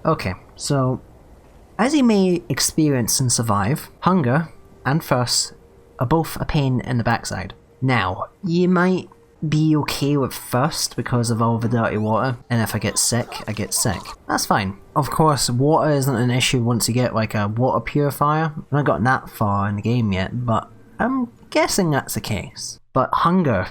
Okay, so as you may experience and survive, hunger and thirst are both a pain in the backside. Now, you might be okay with thirst because of all the dirty water, and if I get sick, I get sick. That's fine. Of course, water isn't an issue once you get like a water purifier. I've not gotten that far in the game yet, but I'm guessing that's the case. But hunger,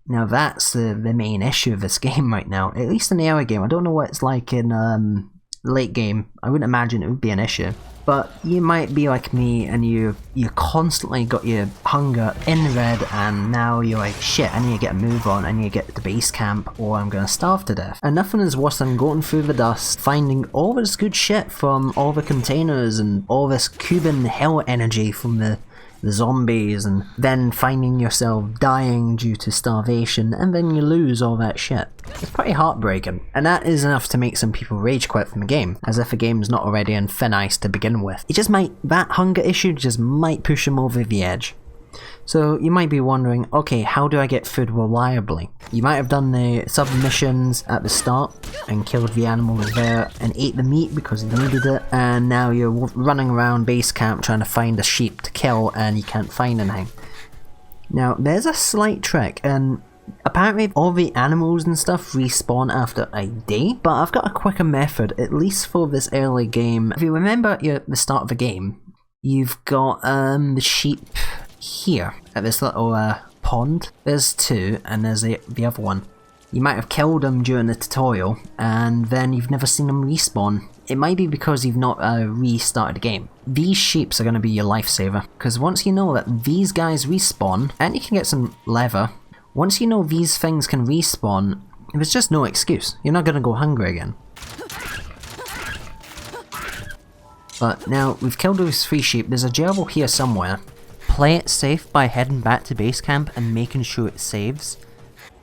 now that's the main issue of this game right now, at least in the early game. I don't know what it's like in late game. I wouldn't imagine it would be an issue. But you might be like me and you constantly got your hunger in red, and now you're like, shit, I need to get a move on, I need to get to base camp or I'm gonna starve to death. And nothing is worse than going through the dust, finding all this good shit from all the containers and all this Cuban hell energy from the zombies, and then finding yourself dying due to starvation, and then you lose all that shit. It's pretty heartbreaking, and that is enough to make some people rage quit from the game, as if the game's not already on thin ice to begin with. That hunger issue just might push them over the edge. So you might be wondering, okay, how do I get food reliably? You might have done the sub-missions at the start and killed the animals there and ate the meat because you needed it, and now you're running around base camp trying to find a sheep to kill and you can't find anything. Now, there's a slight trick, and apparently all the animals and stuff respawn after a day, but I've got a quicker method, at least for this early game. If you remember at the start of the game, you've got the sheep here at this little pond. There's two, and there's the other one. You might have killed them during the tutorial, and then you've never seen them respawn. It might be because you've not restarted the game. These sheeps are going to be your lifesaver, because once you know that these guys respawn, and you can get some leather, once you know these things can respawn, there's just no excuse. You're not going to go hungry again. But now, we've killed those 3 sheep. There's a gerbil here somewhere. Play it safe by heading back to base camp and making sure it saves.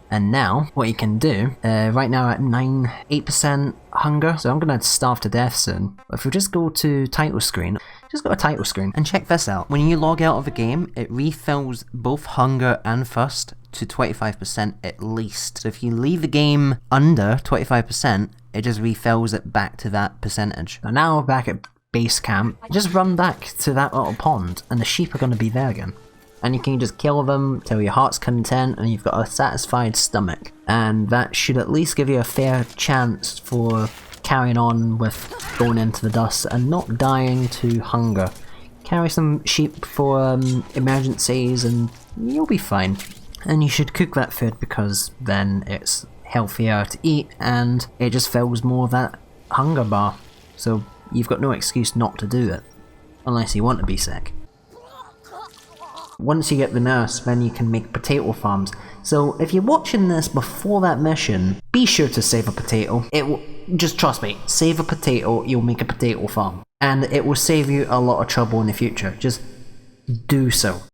And now, what you can do, right now at 8% hunger, so I'm gonna starve to death soon. But if we just go to title screen, just go to title screen, and check this out. When you log out of the game, it refills both hunger and thirst to 25% at least. So if you leave the game under 25%, it just refills it back to that percentage. So now we're back at base camp, just run back to that little pond and the sheep are going to be there again. And you can just kill them till your heart's content and you've got a satisfied stomach. And that should at least give you a fair chance for carrying on with going into the dust and not dying to hunger. Carry some sheep for emergencies and you'll be fine. And you should cook that food because then it's healthier to eat and it just fills more of that hunger bar. So you've got no excuse not to do it, unless you want to be sick. Once you get the nurse, then you can make potato farms. So if you're watching this before that mission, be sure to save a potato. Just trust me, save a potato, you'll make a potato farm. And it will save you a lot of trouble in the future. Just do so.